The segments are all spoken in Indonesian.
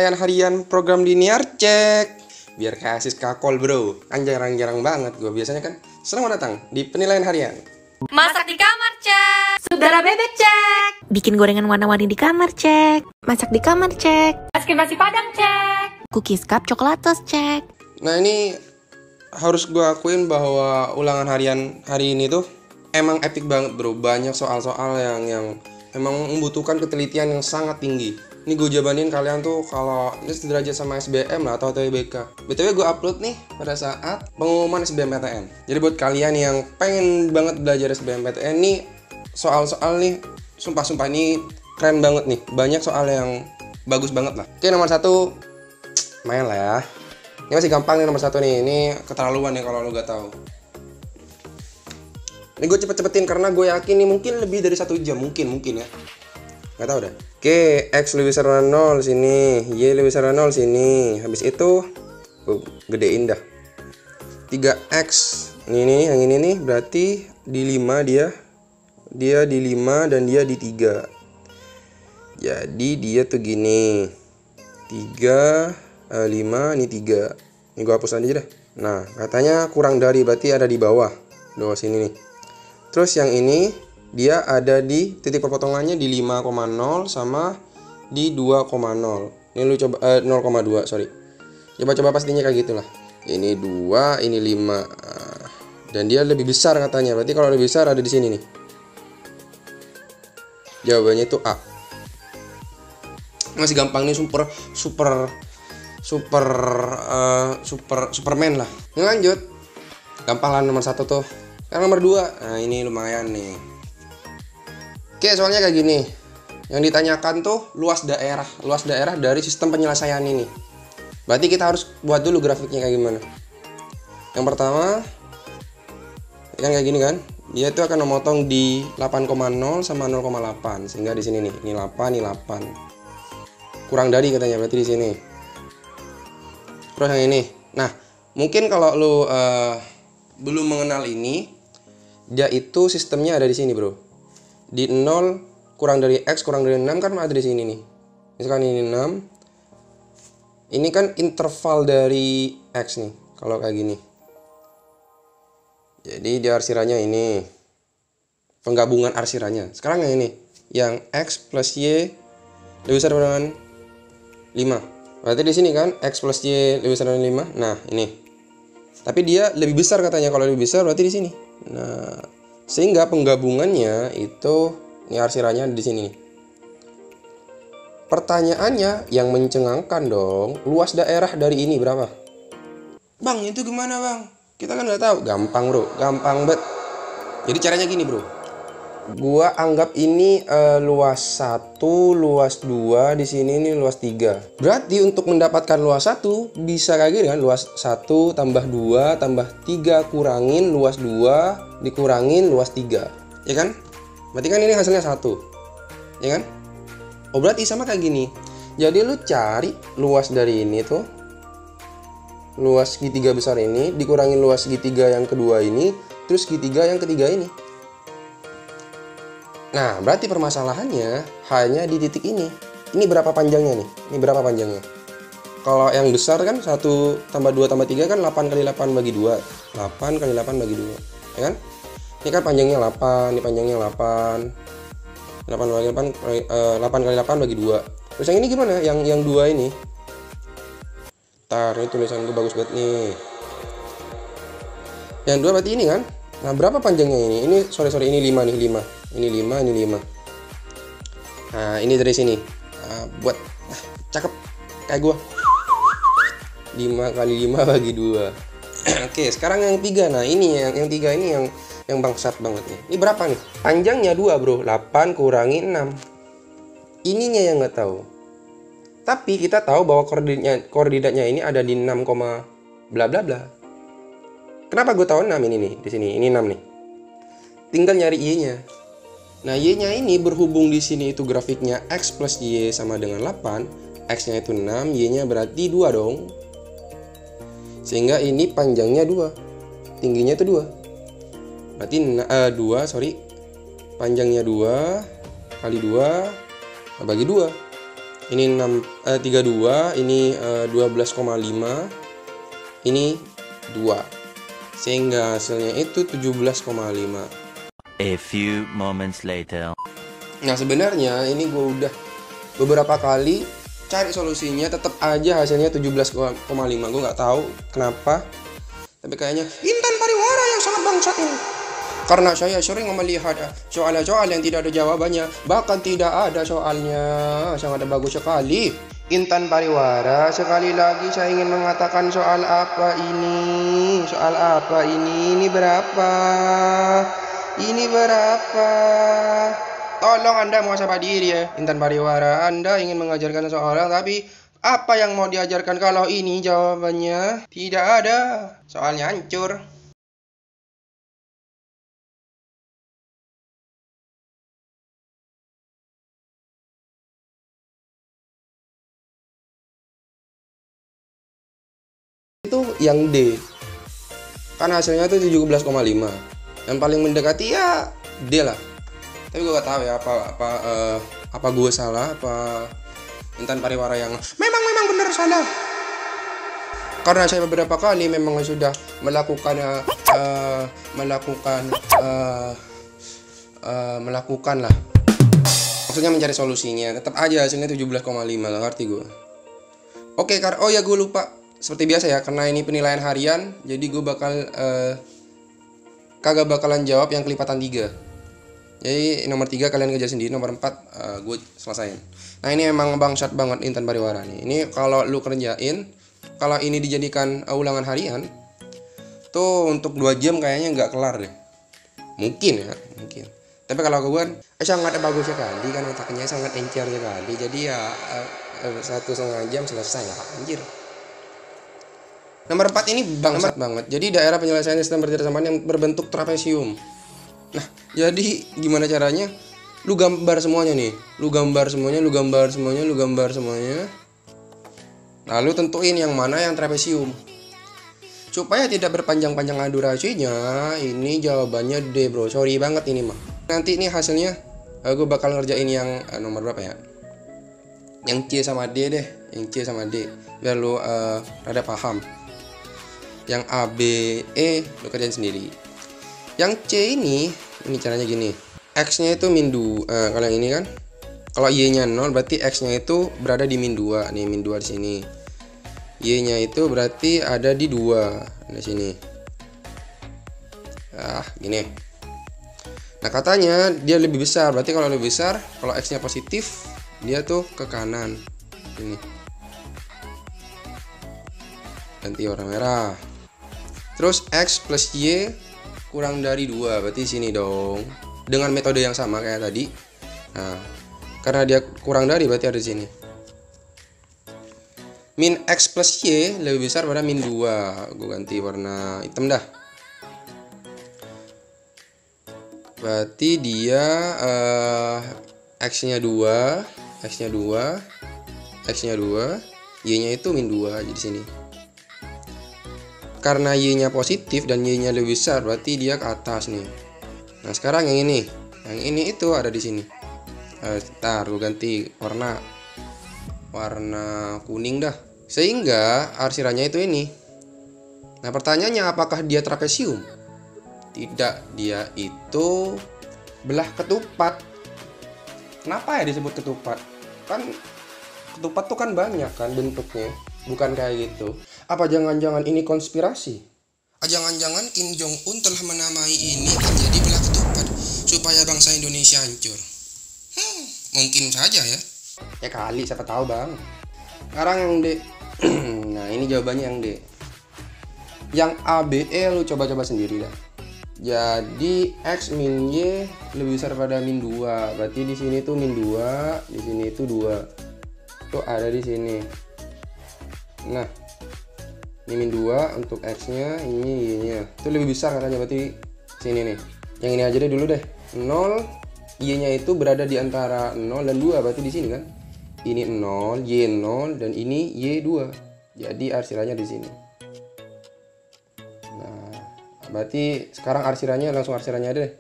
penilaian harian program linear cek. Biar kasih kakol bro. Kan jarang-jarang banget gue. Biasanya kan selamat datang di penilaian harian. Masak di kamar cek. Saudara bebek cek. Bikin gorengan warna-warni di kamar cek. Masak di kamar cek. Es krim nasi padang cek. Cookies cup coklatos cek. Nah ini harus gue akuin bahwa ulangan harian hari ini tuh emang epic banget bro. Banyak soal-soal yang memang membutuhkan ketelitian yang sangat tinggi. Ini gue jabanin kalian tuh kalau ini sederajat sama SBM lah atau UTBK. BTW gue upload nih pada saat pengumuman SBMPTN. Jadi buat kalian yang pengen banget belajar SBMPTN nih, soal-soal nih sumpah ini keren banget nih. Banyak soal yang bagus banget lah. Oke, nomor 1 main lah ya. Ini masih gampang nih nomor 1 nih. Ini keterlaluan ya kalau lo gak tahu. Ini gue cepet-cepetin karena gue yakin nih mungkin lebih dari 1 jam mungkin ya. Gak tau dah. Oke, X lebih besar dari 0 sini, Y lebih besar dari 0 sini. Habis itu gedein dah 3X. Ini yang ini nih berarti di 5 dia di 5 dan dia di 3. Jadi dia tuh gini 3, 5, ini 3. Ini gue hapus aja dah. Nah katanya kurang dari, berarti ada di bawah sini nih. Terus yang ini dia ada di titik perpotongannya di 5,0 sama di 2,0. Ini lu coba 0,2 sorry. Coba pastinya kayak gitulah. Ini 2, ini 5. Dan dia lebih besar katanya. Berarti kalau lebih besar ada di sini nih. Jawabannya itu A. Masih gampang nih, Superman lah. Ini lanjut. Gampang lah nomor 1 tuh. Yang nomor 2. Nah, ini lumayan nih. Oke, soalnya kayak gini. Yang ditanyakan tuh luas daerah dari sistem penyelesaian ini. Berarti kita harus buat dulu grafiknya kayak gimana. Yang pertama, kan kayak gini kan. Dia tuh akan memotong di 8,0 sama 0,8. Sehingga di sini nih, ini 8, ini 8. Kurang dari katanya, berarti di sini. Terus yang ini. Nah, mungkin kalau lu belum mengenal ini, dia itu sistemnya ada di sini, bro. Di 0 kurang dari X kurang dari 6 kan ada di sini nih. Misalkan ini 6. Ini kan interval dari X nih. Kalau kayak gini. Jadi dia arsirannya ini. Penggabungan arsirannya. Sekarang yang ini. Yang X plus Y lebih besar dengan 5. Berarti di sini kan X plus Y lebih besar dari 5. Nah, ini. Tapi dia lebih besar katanya. Kalau lebih besar berarti di sini. Nah, sehingga penggabungannya itu ini arsirannya di sini nih. Pertanyaannya yang mencengangkan dong, luas daerah dari ini berapa? Bang, itu gimana bang? Kita kan nggak tahu. Gampang bro, gampang banget. Jadi caranya gini bro. Gua anggap ini luas 1, luas 2, di sini ini luas 3. Berarti untuk mendapatkan luas 1 bisa kayak gini kan, luas 1 tambah 2 tambah 3 kurangin luas 2 dikurangin luas 3. Ya kan? Berarti kan ini hasilnya 1. Ya kan? Oh, berarti sama kayak gini. Jadi lu cari luas dari ini tuh. Luas segitiga besar ini dikurangin luas segitiga yang kedua ini, terus segitiga yang ketiga ini. Nah, berarti permasalahannya hanya di titik ini. Ini berapa panjangnya nih? Ini berapa panjangnya? Kalau yang besar kan 1 tambah 2 tambah 3 kan 8 kali 8 bagi 2. 8 kali 8 bagi 2. Ya kan? Ini kan panjangnya 8, ini panjangnya 8. 8 bagi 8, 8 kali 8 bagi 2. Terus yang ini gimana? Yang 2 ini. Ntar, ini tulisan gue bagus banget nih. Yang 2 berarti ini kan? Nah, berapa panjangnya ini? Ini sorry ini 5 nih, 5. Ini 5, ini 5. Nah, ini dari sini. Buat cakep kayak gua. 5 kali 5 bagi 2. Oke, sekarang yang 3. Nah, ini yang 3 ini yang bangsat banget nih. Ini berapa nih? Panjangnya 2, Bro. 8 kurangi 6. Ininya yang nggak tahu. Tapi kita tahu bahwa koordinatnya ini ada di 6, bla bla bla. Kenapa gue tahu 6 ini nih di sini? Ini 6 nih. Tinggal nyari Y-nya. Nah, Y-nya ini berhubung di sini itu grafiknya X plus Y sama dengan 8. X-nya itu 6, Y-nya berarti 2 dong. Sehingga ini panjangnya 2. Tingginya itu 2. Berarti 2, sorry. Panjangnya 2 kali 2 bagi 2. Ini 32, ini 12,5, ini 2. Sehingga hasilnya itu 17,5. A few moments later. Nah, sebenarnya ini gue udah beberapa kali cari solusinya, tetap aja hasilnya 17,5. Gue nggak tahu kenapa, tapi kayaknya Intan Pariwara yang sangat bangsat ini. Karena saya sering melihat soal-soal yang tidak ada jawabannya, bahkan tidak ada soalnya. Sangat bagus sekali. Intan Pariwara, sekali lagi saya ingin mengatakan soal apa ini? Soal apa ini? Ini berapa? Ini berapa? Tolong Anda muhasabah diri ya, Intan Pariwara. Anda ingin mengajarkan seseorang, tapi apa yang mau diajarkan kalau ini jawabannya tidak ada? Soalnya hancur. Itu yang D. Kan hasilnya itu 17,5. Yang paling mendekati ya D lah. Tapi gue gak tahu ya apa gue salah, apa Intan Pariwara yang memang benar salah. Karena saya beberapa kali memang sudah melakukan lah. Maksudnya mencari solusinya, tetap aja hasilnya 17,5, gak ngerti gue. Oke, oh ya gue lupa. Seperti biasa ya, karena ini penilaian harian, jadi gue kagak bakalan jawab yang kelipatan 3. Jadi nomor 3 kalian kerja sendiri, nomor 4 gue selesain. Nah, ini emang bangsat banget Intan Pariwara nih. Ini kalau lu kerjain, kalau ini dijadikan ulangan harian, tuh untuk 2 jam kayaknya nggak kelar deh. Mungkin. Tapi kalau gue kan sangat bagus sekali, kan otaknya sangat encer sekali. Jadi ya 1,5 jam selesai lah, anjir. Nomor 4 ini bangsat banget. Jadi daerah penyelesaian sistem berjelasan yang berbentuk trapesium. Nah, jadi gimana caranya? Lu gambar semuanya nih. Lu gambar semuanya. Lalu tentuin yang mana yang trapesium. Supaya tidak berpanjang-panjang durasinya, ini jawabannya D, bro. Sorry banget ini mah. Nanti ini hasilnya gue bakal ngerjain yang nomor berapa ya? Yang C sama D deh. Yang C sama D. Biar lu rada paham. Yang A, B, E lu kerjain sendiri. Yang C ini caranya gini. X-nya itu min 2. Kalau yang ini kan, kalau Y-nya 0 berarti X-nya itu berada di min 2. Nih min 2 di sini. Y-nya itu berarti ada di 2 di sini. Gini. Nah, katanya dia lebih besar. Berarti kalau lebih besar, kalau X-nya positif, dia tuh ke kanan. Ini. Ganti warna merah. Terus X plus Y kurang dari 2, berarti sini dong. Dengan metode yang sama kayak tadi. Nah, karena dia kurang dari berarti ada di sini. Min X plus Y lebih besar pada min 2. Gue ganti warna hitam dah. Berarti dia X-nya 2, Y-nya itu min 2 jadi sini. Karena Y-nya positif dan Y-nya lebih besar, berarti dia ke atas nih. Nah, sekarang yang ini itu ada di sini. Ntar gue ganti warna kuning dah. Sehingga arsirannya itu ini. Nah, pertanyaannya apakah dia trapesium? Tidak, dia itu belah ketupat. Kenapa ya disebut ketupat? Kan ketupat tuh kan banyak kan bentuknya. Bukan kayak gitu. Apa jangan-jangan ini konspirasi? Jangan-jangan Kim Jong Un telah menamai ini menjadi belah ketupat supaya bangsa Indonesia hancur. Mungkin saja ya. Ya kali, siapa tahu bang. Sekarang yang D. Nah, ini jawabannya yang D. Yang A, B, E lu coba-coba sendiri dah. Jadi X min Y lebih besar pada min 2. Berarti di sini tuh min 2, di sini itu 2. Tuh ada di sini. Nah, ini min 2 untuk X-nya, ini Y-nya. Itu lebih besar katanya, berarti sini nih. Yang ini aja deh dulu deh. 0, Y-nya itu berada di antara 0 dan 2, berarti di sini kan. Ini 0, Y 0 dan ini Y 2. Jadi arsirannya di sini. Nah, berarti sekarang langsung arsirannya deh.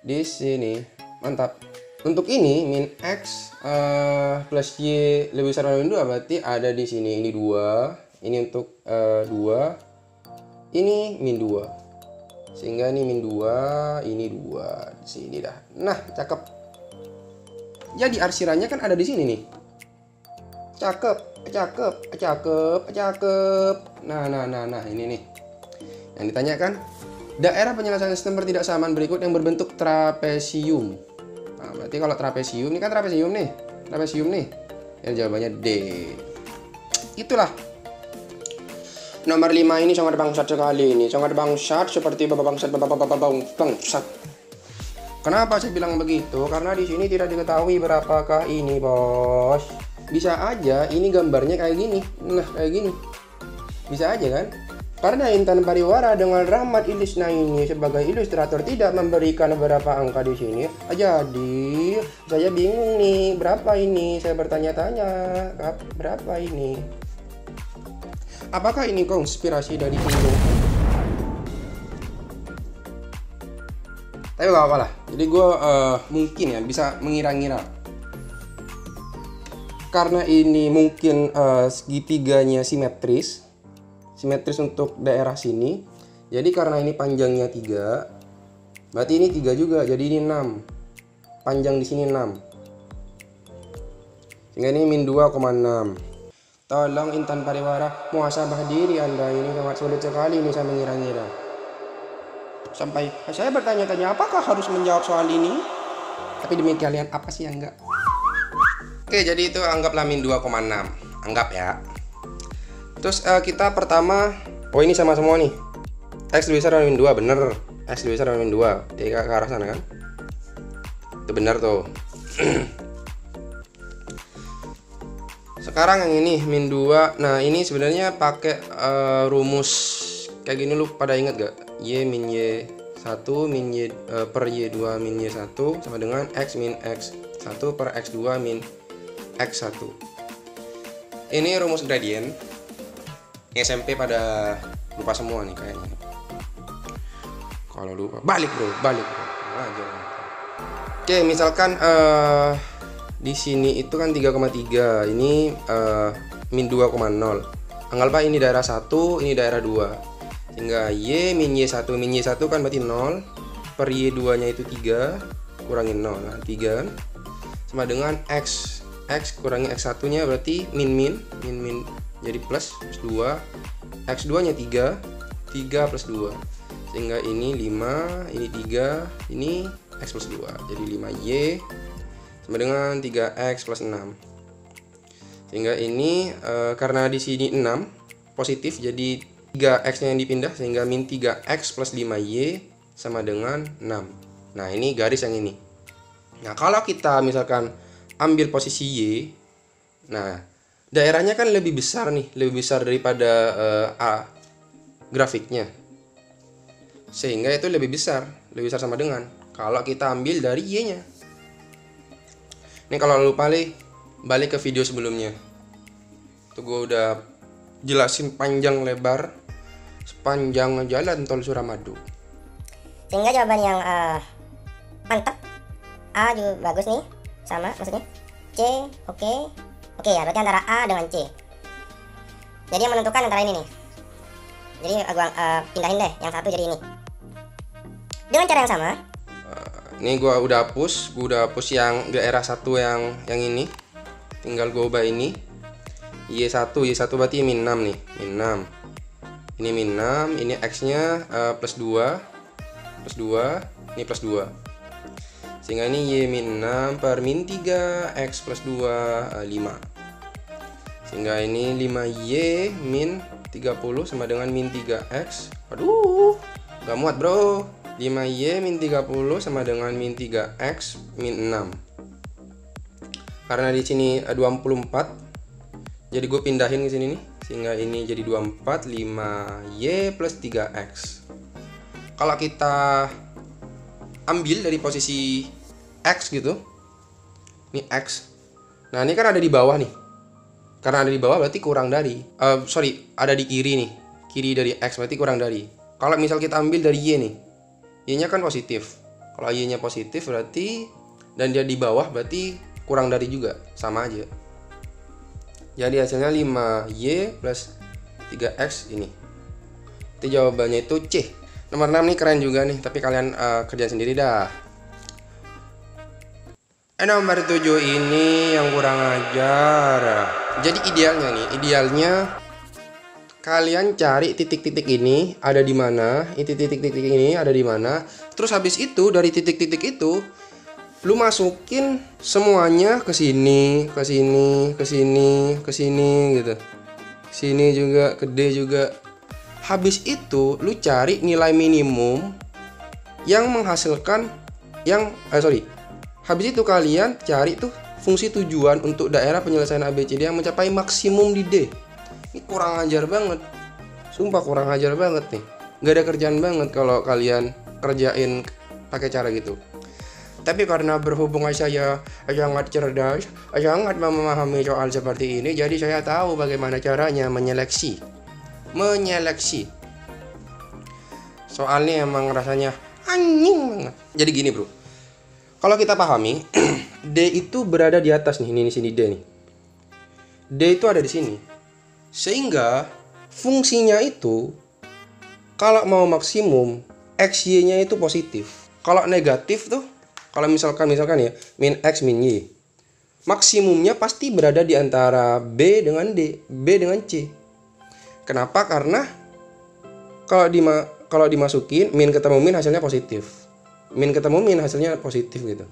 Di sini. Mantap. Untuk ini min X plus Y lebih besar dari min 2 berarti ada di sini. Ini 2. Ini untuk 2. Ini min 2. Sehingga ini min 2, ini 2. Di sini dah. Nah, cakep. Jadi arsirannya kan ada di sini nih. Cakep, cakep, cakep, cakep. Nah, ini nih. Yang ditanyakan, daerah penyelesaian sistem ketidaksamaan berikut yang berbentuk trapesium. Nah, berarti kalau trapesium, ini kan trapesium nih. Trapesium nih. Yang jawabannya D. Itulah. Nomor 5 ini sangat bangsat sekali ini. Sangat bangsat seperti bangsat. Kenapa saya bilang begitu? Karena di sini tidak diketahui berapakah ini, Bos. Bisa aja ini gambarnya kayak gini. Nah, kayak gini. Bisa aja kan? Karena Intan Pariwara dengan Rahmat Ilisna ini sebagai ilustrator tidak memberikan berapa angka di sini. Jadi, saya bingung nih, berapa ini? Saya bertanya-tanya, berapa ini? Apakah ini konspirasi dari Hindu? Tapi gak apa lah. Jadi gue mungkin ya bisa mengira-ngira. Karena ini mungkin segitiganya simetris untuk daerah sini. Jadi karena ini panjangnya 3, berarti ini 3 juga. Jadi ini 6. Panjang di sini 6. Sehingga ini min 2,6. Tolong Intan Pariwara, muhasabah diri Anda, ini sangat sulit sekali ini saya mengira-ngira. Sampai saya bertanya-tanya apakah harus menjawab soal ini? Tapi demi kalian apa sih yang enggak? Oke, jadi itu anggaplah min 2,6. Anggap ya. Terus kita pertama, oh ini sama semua nih. X lebih besar dari min 2, bener. X lebih besar dari min 2. Jadi ke arah sana kan? Itu benar tuh. Sekarang yang ini min 2. Nah, ini sebenarnya pakai rumus kayak gini, lu pada ingat gak? Y min Y1 min Y per Y2 min Y1 sama dengan X min X1 per X2 min X1. Ini rumus gradien. SMP pada lupa semua nih kayaknya. Kalau lupa, balik bro. Aja. Oke, misalkan di sini itu kan 3,3. Ini min 2,0. Anggaplah ini daerah 1, ini daerah 2. Sehingga Y min Y1 kan berarti 0 per Y2 nya itu 3 kurangi 0. Nah, 3 sama dengan X kurangi X1 nya berarti min jadi plus 2. X2 nya 3 plus 2. Sehingga ini 5, ini 3, ini X plus 2. Jadi 5Y sama dengan 3X plus 6. Sehingga ini karena di sini 6 positif, jadi 3X nya yang dipindah, sehingga min 3X plus 5Y sama dengan 6. Nah, ini garis yang ini. Nah, kalau kita misalkan ambil posisi Y, nah daerahnya kan lebih besar nih, lebih besar daripada A grafiknya, sehingga itu lebih besar sama dengan kalau kita ambil dari Y nya. Ini kalau lupa balik ke video sebelumnya. Tuh gue udah jelasin panjang lebar sepanjang jalan tol Suramadu. Sehingga jawaban yang mantap, A juga bagus nih, sama maksudnya. C oke ya, berarti antara A dengan C. Jadi yang menentukan antara ini nih. Jadi gua pindahin deh yang satu jadi ini. Dengan cara yang sama. Ini gua udah hapus yang daerah 1 yang ini. Tinggal gua ubah ini. Y1 berarti min 6 nih, min 6. Ini min 6, ini X-nya plus 2, ini plus 2. Sehingga ini Y min 6 per min 3 X plus 2 5. Sehingga ini 5Y min 30 sama dengan min 3X. Aduh, gak muat bro. 5Y min 30 sama dengan min 3X min 6. Karena di sini 24, jadi gue pindahin ke sini nih. Sehingga ini jadi 24, 5Y plus 3X. Kalau kita ambil dari posisi X gitu, ini X. Nah, ini kan ada di bawah nih. Karena ada di bawah berarti kurang dari ada di kiri nih. Kiri dari X berarti kurang dari. Kalau misal kita ambil dari Y nih, Y nya kan positif. Kalau Y nya positif berarti dan dia di bawah berarti kurang dari juga, sama aja. Jadi hasilnya 5Y plus 3X ini. Itu jawabannya itu C. Nomor 6 nih keren juga nih, tapi kalian kerjain sendiri dah. Nomor 7 ini yang kurang ajar. Jadi idealnya kalian cari titik-titik ini ada di mana, titik-titik ini ada di mana. Terus habis itu dari titik-titik itu lu masukin semuanya ke sini, ke sini, ke sini, ke sini gitu. Sini juga, ke D juga. Habis itu lu cari nilai minimum yang menghasilkan habis itu kalian cari tuh fungsi tujuan untuk daerah penyelesaian ABCD yang mencapai maksimum di D. Ini kurang ajar banget. Sumpah kurang ajar banget nih. Gak ada kerjaan banget kalau kalian kerjain pakai cara gitu. Tapi karena berhubung saya sangat cerdas, sangat memahami soal seperti ini, jadi saya tahu bagaimana caranya menyeleksi. Soalnya emang rasanya anjing banget. Jadi gini bro, kalau kita pahami D itu berada di atas nih, ini sini D nih. D itu ada di sini. Sehingga fungsinya itu kalau mau maksimum XY-nya itu positif. Kalau negatif tuh, kalau misalkan ya min X min Y, maksimumnya pasti berada di antara B dengan D, B dengan C. Kenapa? Karena kalau dimasukin min ketemu min hasilnya positif. Min ketemu min hasilnya positif gitu.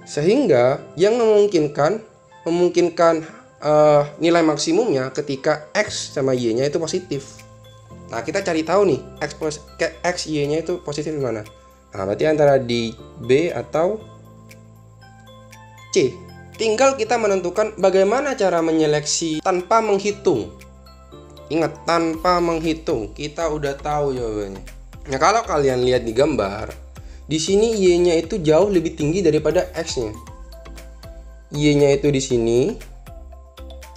Sehingga yang memungkinkan nilai maksimumnya ketika X sama Y-nya itu positif. Nah, kita cari tahu nih X Y-nya itu positif di mana. Nah, berarti antara di B atau C. Tinggal kita menentukan bagaimana cara menyeleksi tanpa menghitung. Ingat, tanpa menghitung, kita udah tahu jawabannya. Nah, kalau kalian lihat di gambar, di sini Y-nya itu jauh lebih tinggi daripada X-nya. Y-nya itu di sini,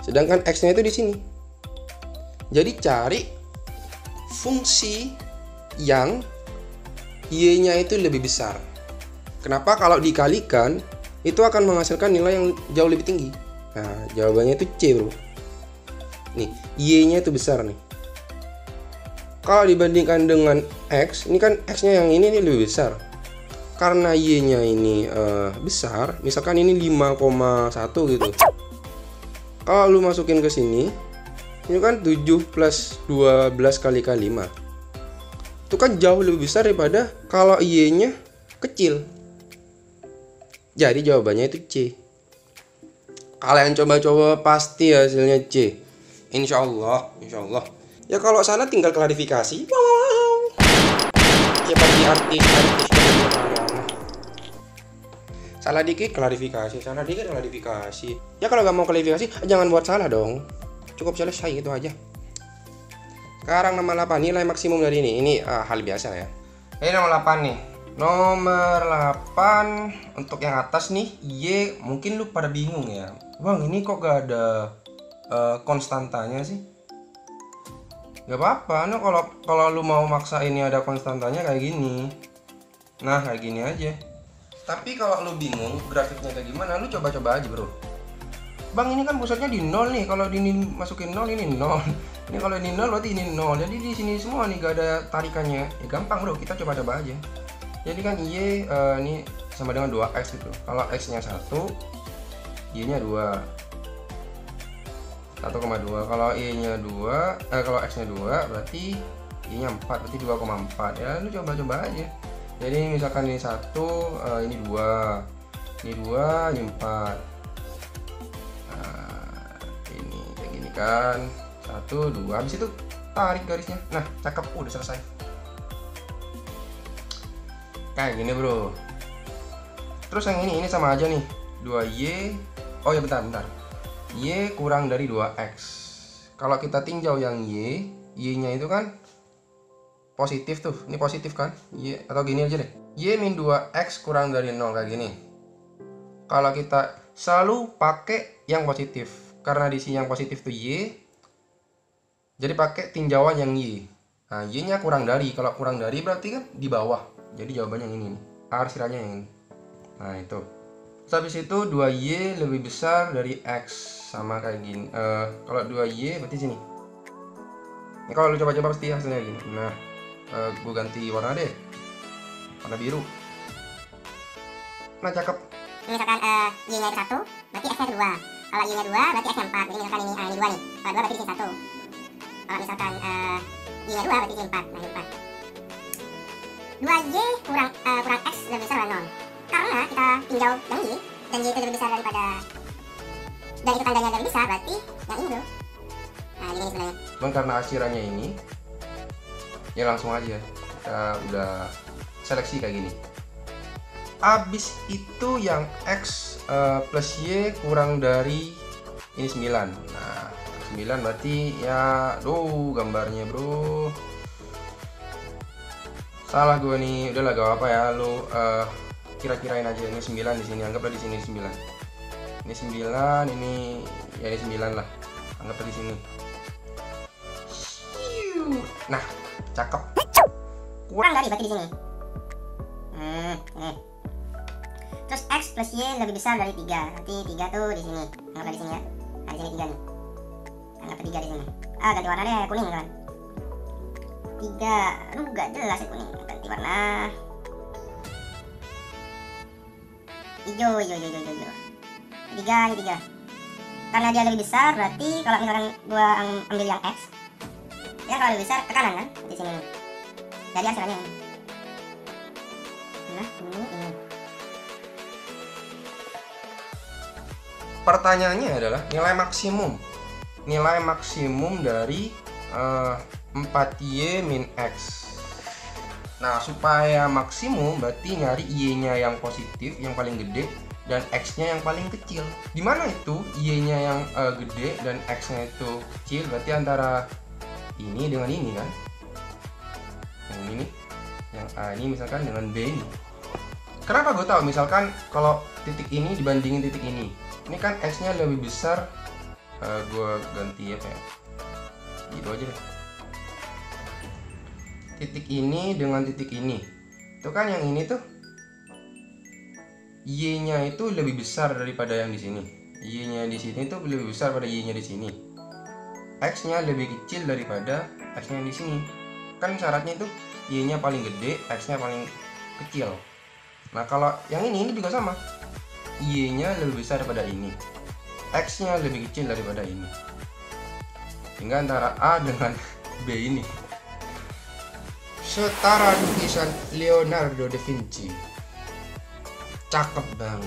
sedangkan X-nya itu di sini. Jadi cari fungsi yang Y-nya itu lebih besar. Kenapa? Kalau dikalikan, itu akan menghasilkan nilai yang jauh lebih tinggi. Nah, jawabannya itu C bro. Nih, Y-nya itu besar nih. Kalau dibandingkan dengan X, ini kan X-nya yang ini lebih besar. Karena Y-nya ini besar, misalkan ini 5,1 gitu. Kalau lu masukin ke sini, ini kan 7 plus 12 kali 5. Itu kan jauh lebih besar daripada kalau Y-nya kecil. Jadi jawabannya itu C. Kalian coba-coba pasti hasilnya C. Insya Allah. Ya kalau sana tinggal klarifikasi. Wow. Ya bagi artis. Salah dikit klarifikasi. Ya kalau nggak mau klarifikasi, jangan buat salah dong. Cukup selesai gitu aja. Sekarang nomor 8, nilai maksimum dari ini. Ini hal biasa ya. Ini nomor 8 nih. Nomor 8 untuk yang atas nih, Y. Mungkin lu pada bingung ya. Bang, ini kok gak ada konstantanya sih? Gak apa-apa, nah kalau lu mau maksa ini ada konstantanya kayak gini. Nah, kayak gini aja. Tapi kalau lu bingung grafiknya kayak gimana, lu coba-coba aja, bro. Bang, ini kan pusatnya di 0 nih. Kalau ini masukin 0, ini 0. Ini kalau ini 0 berarti ini 0. Jadi di sini semua nih gak ada tarikannya. Ya gampang, bro. Kita coba-coba aja. Jadi kan Y ini sama dengan 2X gitu. Kalau X-nya 1, Y-nya 2. 1,2. Kalau Y-nya 2, kalau X-nya 2 berarti Y-nya 4, berarti 2,4. Ya, lu coba-coba aja. Jadi misalkan ini 1, ini 2. Ini 2, ini 4. Nah, ini kayak gini kan. 1, 2. Habis itu tarik garisnya. Nah, cakep, udah selesai. Kayak gini, bro. Terus yang ini sama aja nih. 2Y. Oh ya, bentar. Y kurang dari 2X. Kalau kita tinjau yang Y-nya itu kan positif tuh. Ini positif kan? Y, atau gini aja deh. Y min 2X kurang dari 0 kayak gini. Kalau kita selalu pakai yang positif, karena di sini yang positif tuh Y, jadi pakai tinjauan yang Y. Nah, Y-nya kurang dari. Kalau kurang dari berarti kan di bawah. Jadi jawabannya yang ini nih. Arsirannya yang ini. Nah itu. Terus habis itu 2Y lebih besar dari X. Sama kayak gini. Kalau 2Y berarti sini. Ini kalau lu coba-coba pasti hasilnya gini. Nah, gue ganti warna deh. Warna biru. Nah cakep. Misalkan Y-nya itu 1, berarti X-nya 2. Kalau Y-nya 2, berarti X-nya 4. Jadi misalkan ini 2 nih. Kalau 2 berarti di sini 1. Kalau misalkan Y-nya 2, berarti di sini 4. Nah ini 4. 2Y kurang X lebih besar dari 0. Karena kita tinjau yang Y, dan Y itu lebih besar daripada, dan itu tandanya lebih besar, berarti yang ini bro. Nah ini sebenarnya. Cuman karena akhirannya ini, ya langsung aja kita udah seleksi kayak gini. Abis itu yang X plus Y kurang dari ini 9. Nah 9 berarti ya, gambarnya bro salah gue nih. Udahlah gak apa ya, lu kira-kirain aja. Ini 9 di sini, anggaplah di sini 9. Ini 9, ini ya ini 9 lah, anggaplah di sini. Nah, cakep. Kurang dari berarti di sini. Terus X plus Y lebih besar dari 3. Berarti 3 tuh di sini. Anggaplah di sini ya. Nah, di sini 3 nih. Anggaplah 3 di sini. Ganti warna deh, kuning kan. 3. Lu gak jelas ya kuning. Ganti warna hijau. 3 ini 3. Karena dia lebih besar, berarti kalau misalkan gua ambil yang X, ya kalau lebih besar ke kanan kan, di sini. Jadi hasilnya ini. Nah, ini. Pertanyaannya adalah nilai maksimum dari 4Y min X. Nah, supaya maksimum berarti nyari Y-nya yang positif, yang paling gede, dan X-nya yang paling kecil. Gimana itu Y-nya yang gede dan X-nya itu kecil? Berarti antara ini dengan ini kan? Yang ini, yang A ini misalkan dengan B ini. Kenapa gue tahu? Misalkan kalau titik ini dibandingin titik ini kan X-nya lebih besar. Gue ganti apa ya? Gitu aja deh. Titik ini dengan titik ini, itu kan yang ini tuh Y-nya itu lebih besar daripada yang di sini. Y-nya di sini tuh lebih besar pada Y-nya di sini. X-nya lebih kecil daripada X-nya yang di sini. Kan syaratnya itu Y-nya paling gede, X-nya paling kecil. Nah kalau yang ini juga sama. Y-nya lebih besar daripada ini, X-nya lebih kecil daripada ini. Sehingga antara A dengan B ini setara lukisan Leonardo da Vinci. Cakep bang.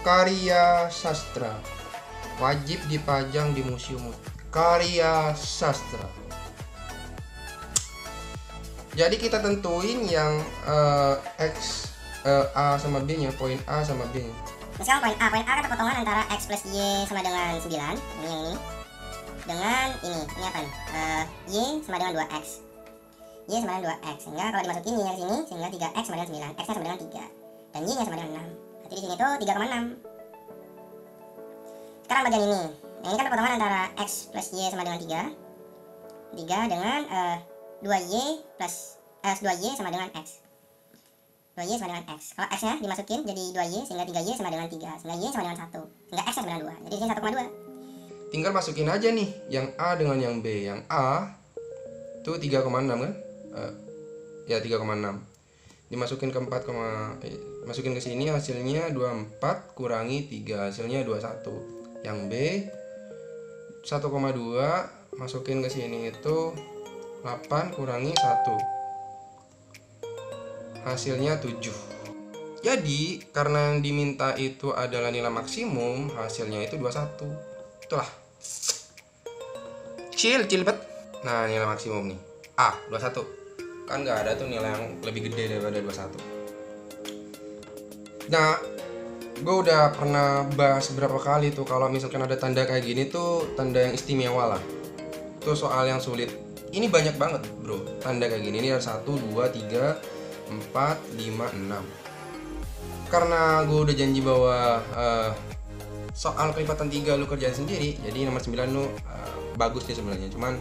Karya sastra, wajib dipajang di museum. Karya sastra. Jadi kita tentuin yang X, A sama B nya, poin A sama B nya. Misalkan poin A kan potongan antara X plus Y sama dengan 9. Ini yang ini. Dengan ini apa nih? Y sama dengan 2X. Y sama dengan 2X. Sehingga kalau dimasukin Y nya ke sini, sehingga 3X sama dengan 9. X nya sama dengan 3. Dan Y nya sama dengan 6. Berarti di sini tuh 3,6. Sekarang bagian ini. Yang ini kan potongan antara X plus Y sama dengan 3. 3 dengan 2Y plus 2Y sama dengan X. 2Y sama dengan X. Kalau X nya dimasukin jadi 2Y, sehingga 3Y sama dengan 3. Sehingga Y sama dengan 1. Sehingga X sama dengan 2. Jadi di sini 1,2. Tinggal masukin aja nih yang A dengan yang B. Yang A itu 3,6 kan? Ya 3,6. Dimasukin ke 4, masukin ke sini hasilnya 24 kurangi 3, hasilnya 21. Yang B 1,2 masukin ke sini itu 8 kurangi 1, hasilnya 7. Jadi karena yang diminta itu adalah nilai maksimum, hasilnya itu 21. Itulah chill bet. Nah nilai maksimum nih A 21. Kan nggak ada tuh nilai yang lebih gede daripada 21. Nah gue udah pernah bahas berapa kali tuh kalau misalkan ada tanda kayak gini tuh tanda yang istimewa lah. Itu soal yang sulit. Ini banyak banget bro tanda kayak gini. Ini ada 1, 2, 3, 4, 5, 6. Karena gue udah janji bahwa soal kelipatan 3 lu kerjain sendiri, jadi nomor 9 lu bagus nih sebenarnya, cuman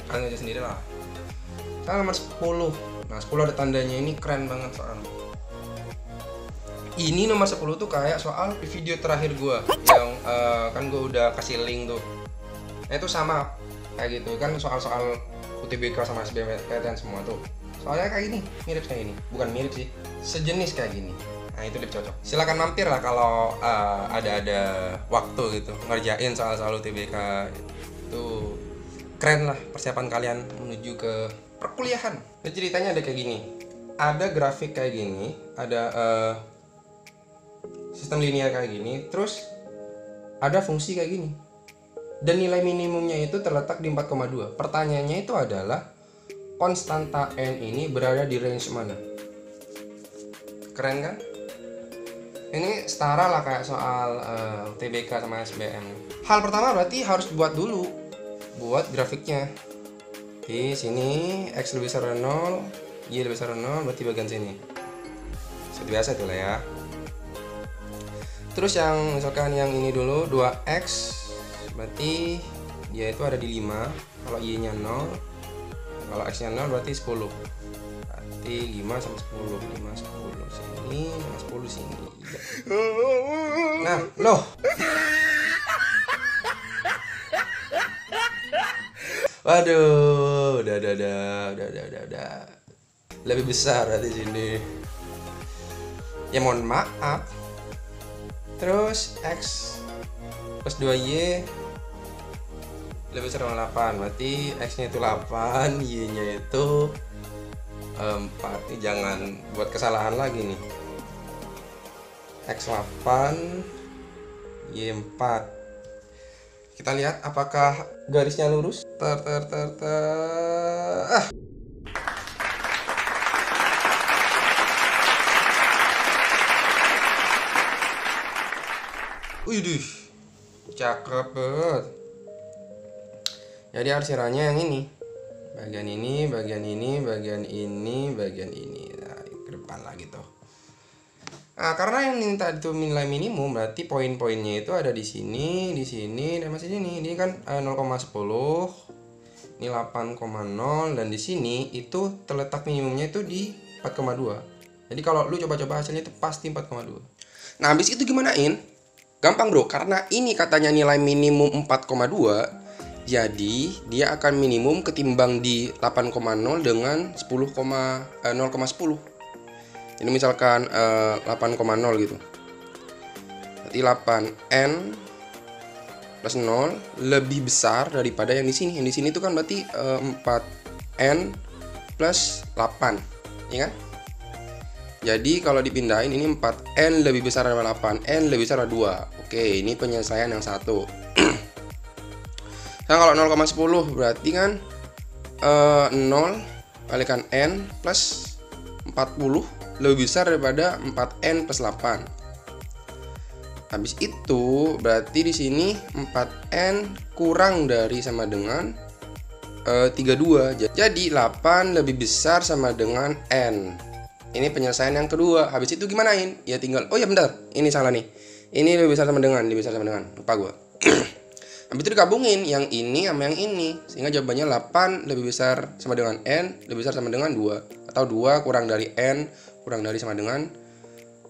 kalian aja sendiri lah. Sekarang nomor 10. Nah 10 ada tandanya, ini keren banget soalnya. Ini nomor 10 tuh kayak soal video terakhir gua yang kan gua udah kasih link tuh. Nah, itu sama kayak gitu kan, soal-soal UTBK sama SBMPTN semua tuh. Soalnya kayak gini, mirip kayak gini. Bukan mirip sih, sejenis kayak gini. Nah, itu lebih cocok. Silakan mampir lah kalau ada waktu gitu ngerjain soal-soal UTBK. Itu keren lah persiapan kalian menuju ke perkuliahan. Jadi ceritanya ada kayak gini. Ada grafik kayak gini, ada sistem linear kayak gini, terus ada fungsi kayak gini. Dan nilai minimumnya itu terletak di 4,2. Pertanyaannya itu adalah konstanta n ini berada di range mana? Keren kan? Ini setara lah kayak soal TBK sama SBM. Hal pertama berarti harus buat grafiknya. Di sini x lebih besar dari 0, y lebih besar dari 0, berarti bagian sini. Seperti biasa itu lah ya. Terus yang misalkan yang ini dulu 2x, berarti dia itu ada di 5. Kalau y nya 0, kalau x nya 0 berarti 10. Berarti 5 sama 10, 5 10 sini sama 10 sini. Nah, loh. Waduh, udah. Lebih besar berarti sini. Ya mohon maaf. Terus x plus 2y lebih besar dari 8, berarti x nya itu 8, y nya itu 4. Ini jangan buat kesalahan lagi nih. X 8, y 4. Kita lihat apakah garisnya lurus. Widih, cakep banget. Jadi arsirannya yang ini. Bagian ini, bagian ini, bagian ini, bagian ini. Nah, ke depan lagi tuh. Nah, karena yang minta itu nilai minimum, berarti poin-poinnya itu ada di sini, dan masih sini. Ini kan 0,10, ini 8,0, dan di sini itu terletak minimumnya itu di 4,2. Jadi kalau lu coba-coba hasilnya itu pasti 4,2. Nah, habis itu gimanain? Gampang bro, karena ini katanya nilai minimum 4,2, jadi dia akan minimum ketimbang di 8,0 dengan 0,10. Ini misalkan 8,0 gitu. Berarti 8n plus 0 lebih besar daripada yang di sini. Yang di sini itu kan berarti 4n plus 8, ya kan? Jadi kalau dipindahin ini 4n lebih besar dari 8n lebih besar dari 2. Oke, ini penyelesaian yang satu. Nah, kalau 0,10 berarti kan 0 kalikan n plus 40 lebih besar daripada 4n plus 8. Habis itu berarti di sini 4n kurang dari sama dengan 32. Jadi 8 lebih besar sama dengan n. Ini penyelesaian yang kedua. Habis itu gimanain? Ya tinggal, oh ya bentar, ini salah nih. Ini lebih besar sama dengan, lupa gua. Habis itu digabungin yang ini sama yang ini, sehingga jawabannya 8 lebih besar sama dengan n, lebih besar sama dengan 2. Atau 2 kurang dari n, kurang dari sama dengan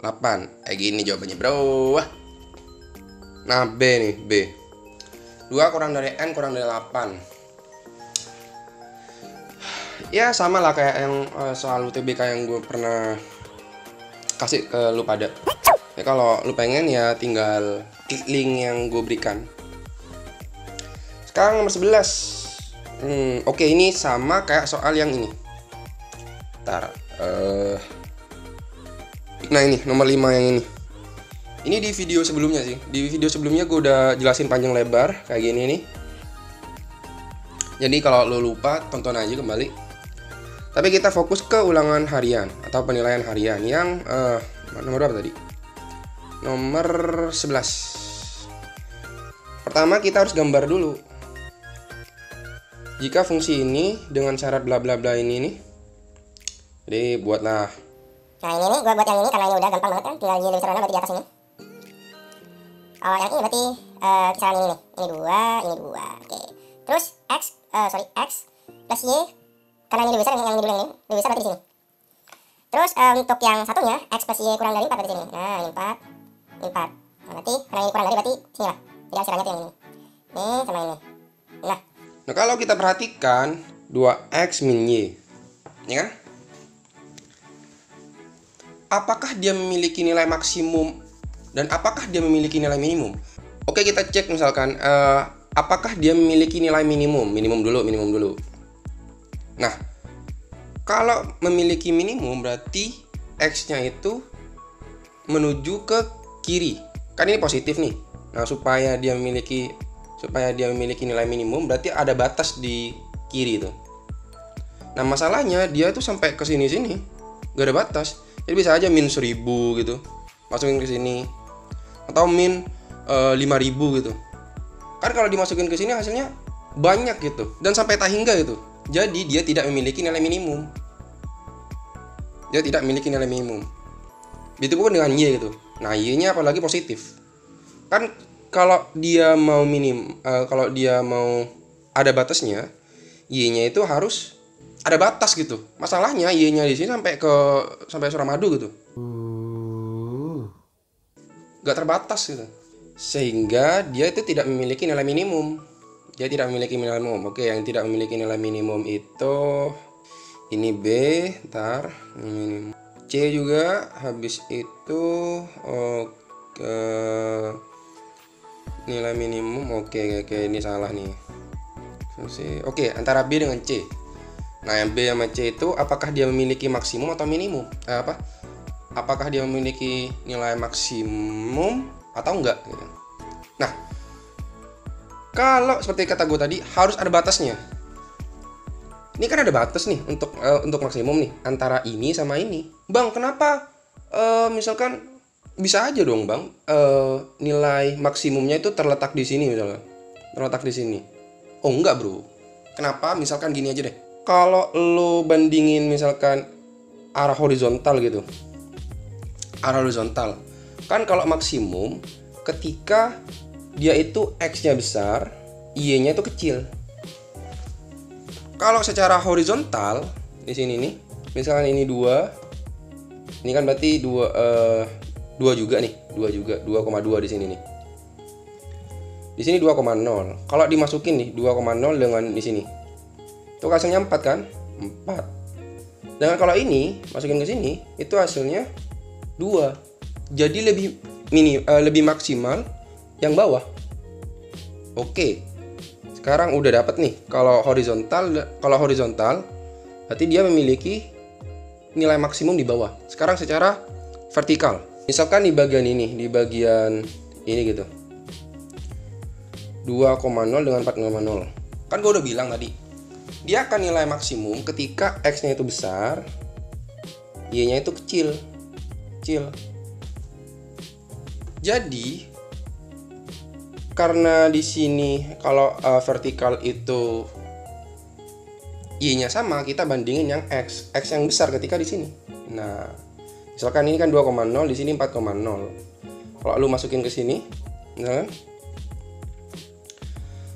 8. Kayak gini jawabannya bro. Nah, B nih, B. 2 kurang dari n kurang dari 8. Ya sama lah kayak yang soal UTBK yang gue pernah kasih ke lu pada. Ya kalau lu pengen ya tinggal klik link yang gue berikan. Sekarang nomor 11. Oke, ini sama kayak soal yang ini. Ntar nah ini nomor 5 yang ini. Ini di video sebelumnya sih. Di video sebelumnya gue udah jelasin panjang lebar kayak gini nih. Jadi kalau lu lupa tonton aja kembali. Tapi kita fokus ke ulangan harian atau penilaian harian yang nomor berapa tadi? Nomor 11. Pertama kita harus gambar dulu. Jika fungsi ini dengan syarat bla bla bla ini nih. Jadi buatlah. Nah ini nih gua buat yang ini karena ini udah gampang banget kan, tinggal y lebih besar berarti di atas ini. Oh yang ini berarti kisaran ini nih. Ini 2, ini 2. Oke. Terus x plus y. Karena ini lebih besar, yang ini dulu yang ini lebih besar berarti di sini. Terus untuk yang satunya ekspresi Y kurang dari 4 di sini. Nah, ini 4. Ini 4. Nah, berarti karena ini kurang dari berarti sini lah. Jadi hasilnya tuh yang ini. Nih sama ini. Nah, kalau kita perhatikan 2x min y, ya kan? Apakah dia memiliki nilai maksimum dan apakah dia memiliki nilai minimum? Oke, kita cek misalkan apakah dia memiliki nilai minimum? Minimum dulu. Nah, kalau memiliki minimum berarti x-nya itu menuju ke kiri. Kan ini positif nih. Nah, supaya dia memiliki nilai minimum berarti ada batas di kiri itu. Nah, masalahnya dia tuh sampai ke sini gak ada batas. Jadi bisa aja min 1000 gitu. Masukin ke sini. Atau min 5000 gitu. Kan kalau dimasukin ke sini hasilnya banyak gitu dan sampai tak hingga gitu. Jadi dia tidak memiliki nilai minimum. Begitupun dengan Y gitu. Nah, Y-nya apalagi positif. Kan kalau dia mau kalau dia mau ada batasnya, Y-nya itu harus ada batas gitu. Masalahnya Y-nya di sini sampai Suramadu gitu. Gak terbatas gitu. Sehingga dia itu tidak memiliki nilai minimum. Oke, yang tidak memiliki nilai minimum itu ini B, minimum. C juga, habis itu nilai minimum. Oke, ini salah nih. Oke, antara B dengan C. Nah, yang B sama C itu apakah dia memiliki maksimum atau minimum? Apakah dia memiliki nilai maksimum atau enggak gitu. Nah, kalau seperti kata gue tadi harus ada batasnya. Ini kan ada batas nih untuk maksimum nih antara ini sama ini. Bang, kenapa misalkan bisa aja dong, Bang, nilai maksimumnya itu terletak di sini misalkan. Terletak di sini. Oh, enggak, Bro. Kenapa? Misalkan gini aja deh. Kalau lo bandingin misalkan arah horizontal gitu. Arah horizontal. Kan kalau maksimum ketika dia itu X-nya besar, Y-nya itu kecil. Kalau secara horizontal di sini nih, misalkan ini 2. Ini kan berarti 2 juga nih, 2,2 di sini nih. Di sini 2,0. Kalau dimasukin nih 2,0 dengan di sini. Itu hasilnya 4 kan? 4. Dengan kalau ini masukin ke sini, itu hasilnya 2. Jadi lebih maksimal yang bawah. Oke. Sekarang udah dapat nih. Kalau horizontal berarti dia memiliki nilai maksimum di bawah. Sekarang secara vertikal. Misalkan di bagian ini gitu. 2,0 dengan 4,0. Kan gue udah bilang tadi. Dia akan nilai maksimum ketika X-nya itu besar, Y-nya itu kecil. Jadi karena di sini kalau vertikal itu Y-nya sama, kita bandingin yang X yang besar ketika di sini. Nah, misalkan ini kan 2,0, di sini 4,0. Kalau lu masukin ke sini, misalkan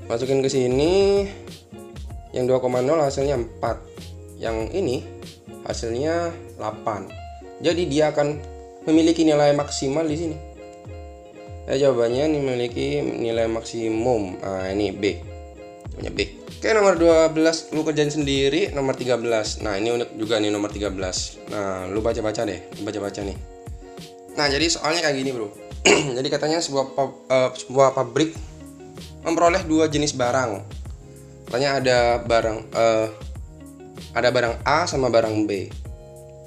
masukin ke sini, yang 2,0 hasilnya 4, yang ini hasilnya 8. Jadi dia akan memiliki nilai maksimal di sini. Jawabannya memiliki nilai maksimum. Ini B. Punya B. Oke, nomor 12 lu kerjain sendiri. Nomor 13. Nah, ini unik juga nih nomor 13. Nah, lu baca-baca deh. Baca-baca nih. Nah, jadi soalnya kayak gini, Bro. Jadi katanya sebuah pabrik memperoleh 2 jenis barang. Katanya ada barang A sama barang B.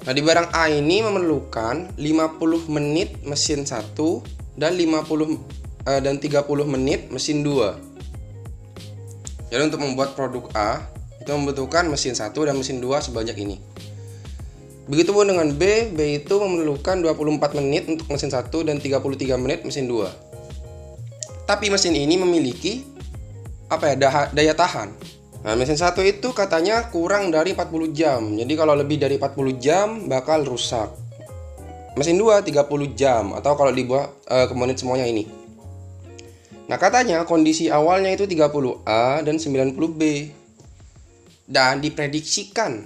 Nah, di barang A ini memerlukan 50 menit mesin 1 dan 30 menit mesin 2. Jadi untuk membuat produk A itu membutuhkan mesin 1 dan mesin 2 sebanyak ini. Begitupun dengan B itu memerlukan 24 menit untuk mesin 1 dan 33 menit mesin 2. Tapi mesin ini memiliki daya tahan. Nah, mesin 1 itu katanya kurang dari 40 jam. Jadi kalau lebih dari 40 jam bakal rusak. Mesin 2 30 jam atau kalau dibuat komponen semuanya ini. Nah, katanya kondisi awalnya itu 30A dan 90B. Dan diprediksikan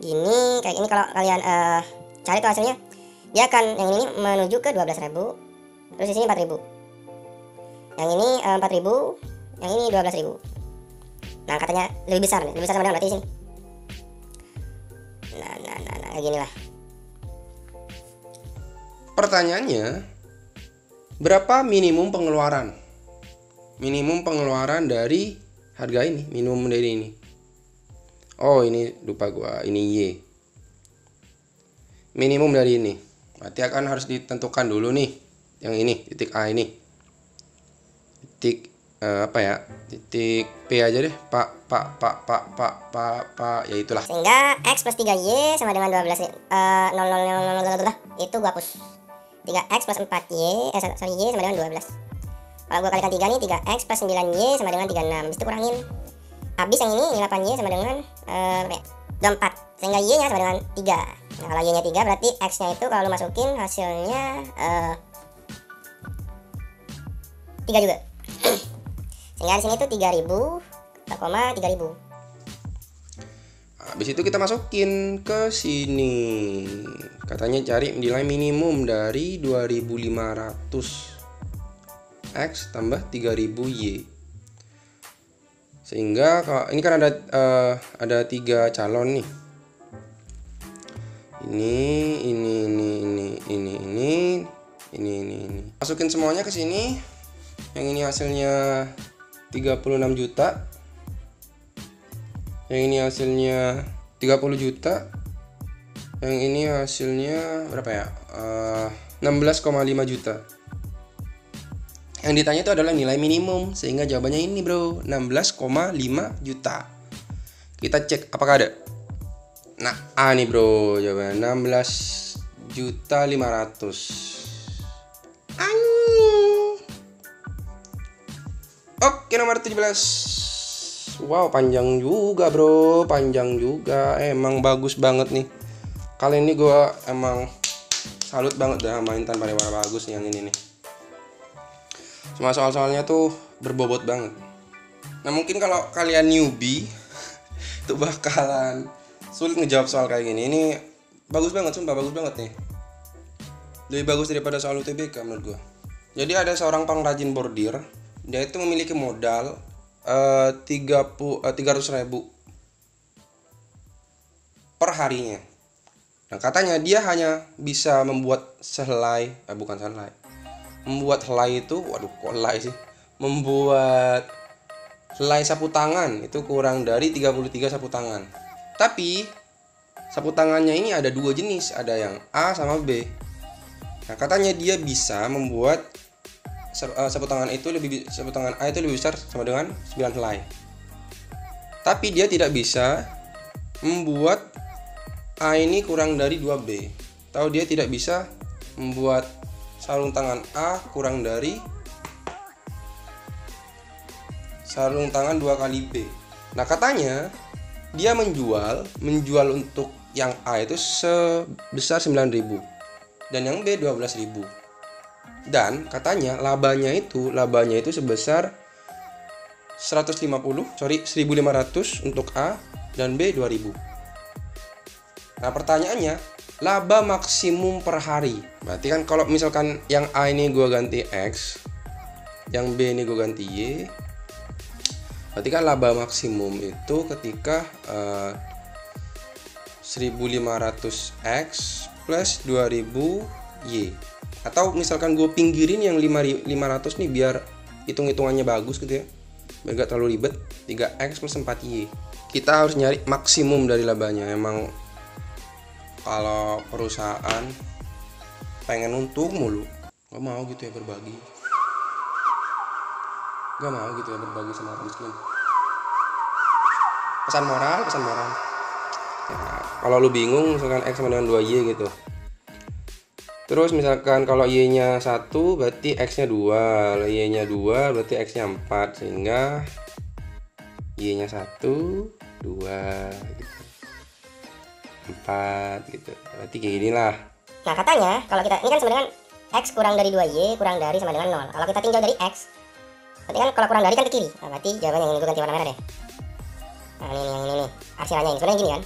gini, kayak ini kalau kalian cari tuh hasilnya, dia akan yang ini menuju ke 12.000, terus di sini 4.000, yang ini 4.000, yang ini 12.000. Nah katanya lebih besar sama dengan berarti sini. Nah gini lah. Pertanyaannya, berapa minimum pengeluaran? Minimum pengeluaran dari harga ini, minimum dari ini. Oh ini lupa gua, ini Y. Minimum dari ini. Berarti akan harus ditentukan dulu nih, yang ini, titik A ini. Titik titik P aja deh, Pak, ya itulah. Sehingga X plus 3Y sama dengan 12, 0, itu gua hapus. 3X plus 4Y, Y sama dengan 12. Kalau gua kalikan 3 nih, 3X plus 9Y sama dengan 36. Habis itu kurangin. Habis yang ini 8Y sama dengan 24. Sehingga Y nya sama dengan 3. Nah kalau Y nya 3 berarti X nya itu kalau lu masukin hasilnya 3 juga. Sehingga di sini tuh 3.000, 3.000. Habis itu kita masukin ke sini. Katanya cari nilai minimum dari 2.500 X tambah 3.000 Y. Sehingga ini kan ada 3 calon nih. Ini. Masukin semuanya ke sini. Yang ini hasilnya 36 juta. Yang ini hasilnya 30 juta. Yang ini hasilnya berapa ya? 16,5 juta. Yang ditanya itu adalah nilai minimum, sehingga jawabannya ini bro, 16,5 juta. Kita cek apakah ada. Nah A nih bro, jawabannya 16.500.000. Oke, nomor 17. Wow, panjang juga bro, panjang juga. Emang bagus banget nih. Kali ini gue emang salut banget dah main tanpa warna bagus yang ini nih. Cuma soal-soalnya tuh berbobot banget. Nah mungkin kalau kalian newbie tuh bakalan sulit ngejawab soal kayak gini. Ini bagus banget, sumpah bagus banget nih. Lebih bagus daripada soal UTBK menurut gue. Jadi ada seorang pengrajin bordir. Dia itu memiliki modal 300.000 per harinya. Nah katanya dia hanya bisa membuat sehelai, membuat helai itu, waduh kok helai sih, membuat helai sapu tangan itu kurang dari 33 sapu tangan. Tapi sapu tangannya ini ada 2 jenis, ada yang A sama B. Nah katanya dia bisa membuat sapu tangan A itu lebih besar sama dengan 9 helai. Tapi dia tidak bisa membuat A ini kurang dari 2B. Atau dia tidak bisa membuat sarung tangan A kurang dari sarung tangan 2 kali B. Nah katanya dia menjual untuk yang A itu sebesar 9.000 dan yang B 12.000. Dan katanya labanya itu sebesar 1.500 untuk A dan B 2.000. Nah pertanyaannya, laba maksimum per hari. Berarti kan kalau misalkan yang A ini gue ganti X, yang B ini gue ganti Y, berarti kan laba maksimum itu ketika 1.500 X plus 2.000 Y. Atau misalkan gue pinggirin yang 500 nih biar hitung-hitungannya bagus gitu ya, biar gak terlalu ribet. 3X plus 4Y. Kita harus nyari maksimum dari labanya. Emang kalau perusahaan pengen untung mulu, gak mau gitu ya berbagi. Gak mau gitu ya berbagi sama orang miskin. Pesan moral. Ya, kalau lu bingung misalkan X sama dengan 2Y gitu. Terus misalkan kalau Y-nya 1 berarti X-nya 2, Y-nya 2 berarti X-nya 4, sehingga Y-nya 1, 2 gitu. 4 gitu. Berarti kayak gini lah. Nah katanya kalau kita ini kan sama dengan X kurang dari 2Y kurang dari sama dengan 0. Kalau kita tinjau dari X, berarti kan kalau kurang dari kan ke kiri. Nah berarti jawabannya yang ini, gue ganti warna merah deh. Nah ini yang ini nih, arsirannya ini sebenarnya gini kan.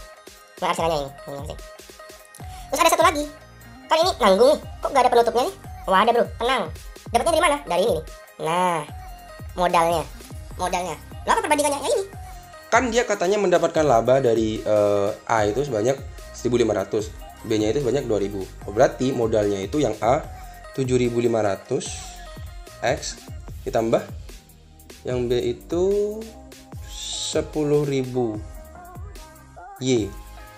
Nah, arsenalnya ini. Terus ada satu lagi. Kan ini nanggung nih. Kok gak ada penutupnya nih? Wah, ada bro, tenang. Dapatnya dari mana? Dari ini nih. Nah, modalnya. Lo apa perbandingannya? Ya ini. Kan dia katanya mendapatkan laba dari A itu sebanyak 1.500, B-nya itu sebanyak 2.000. Oh, berarti modalnya itu yang A 7.500 X ditambah yang B itu 10.000 Y.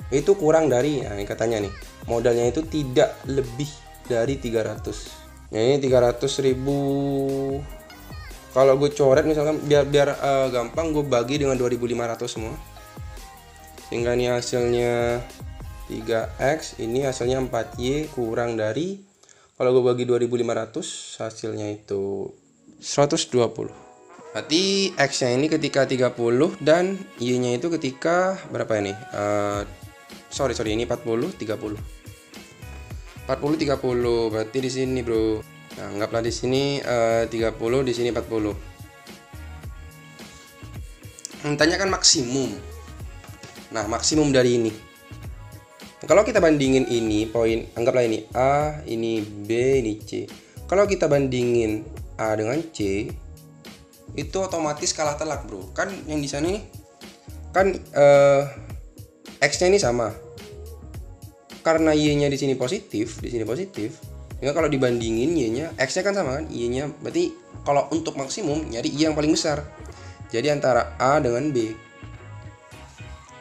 Itu kurang dari, nah ini katanya nih, modalnya itu tidak lebih dari 300. Nah, ini 300.000. Kalau gue coret misalkan biar gampang, gue bagi dengan 2.500 semua. Sehingga ini hasilnya 3X, ini hasilnya 4Y kurang dari, kalau gue bagi 2.500 hasilnya itu 120. Berarti X-nya ini ketika 30 dan Y-nya itu ketika berapa ini? Sorry, ini 40, 30. 40, 30. Berarti di sini, bro. Nah, anggaplah di sini 30, di sini 40. Tanya kan maksimum. Nah, maksimum dari ini. Kalau kita bandingin ini poin, anggaplah ini A, ini B, ini C. Kalau kita bandingin A dengan C, itu otomatis kalah telak, bro. Kan yang di sana nih kan X-nya ini sama. Karena Y-nya di sini positif, sehingga kalau dibandingin Y-nya, X-nya kan sama kan, Y-nya. Berarti kalau untuk maksimum nyari Y yang paling besar. Jadi antara A dengan B.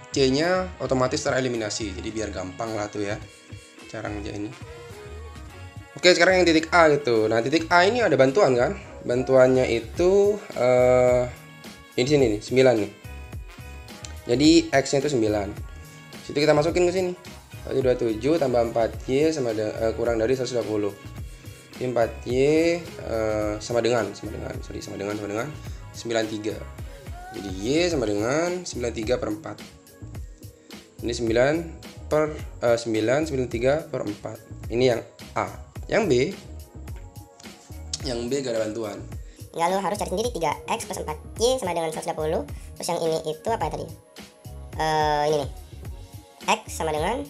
C-nya otomatis tereliminasi. Jadi biar gampang lah tuh ya cara ngerjain ini. Oke, sekarang yang titik A gitu. Nah, titik A ini ada bantuan kan? Bantuannya itu ini di sini nih, 9 nih. Jadi X-nya itu 9. Situ kita masukin ke sini. Berarti 27 tambah 4Y sama kurang dari 120. Ini 4Y sama dengan 93. Jadi Y sama dengan 93 per 4. Ini 9 per 9, 93 per 4. Ini yang A. Yang B gak ada bantuan. Enggak, lo harus cari sendiri 3X plus 4Y sama dengan 120. Terus yang ini itu apa tadi? Ini nih. X sama dengan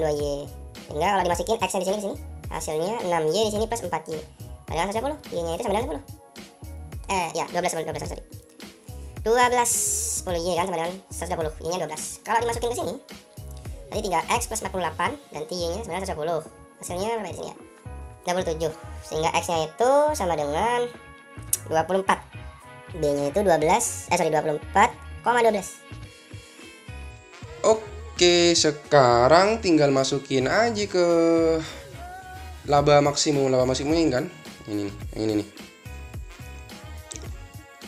2Y. Sehingga kalau dimasukin X-nya di sini, hasilnya 6Y di sini plus 4Y. Dengan 110, Y-nya itu sama dengan 10. Ya, 12 sorry. 10Y kan sama dengan 120. Y-nya 12. Kalau dimasukin ke sini, tadi 3X plus 48 ganti Y-nya sama dengan 110. Hasilnya berapa di sini ya? 27. Sehingga X-nya itu sama dengan 24. B-nya itu 24,12. Oke, sekarang tinggal masukin aja ke laba maksimum. Laba maksimum ini kan ini nih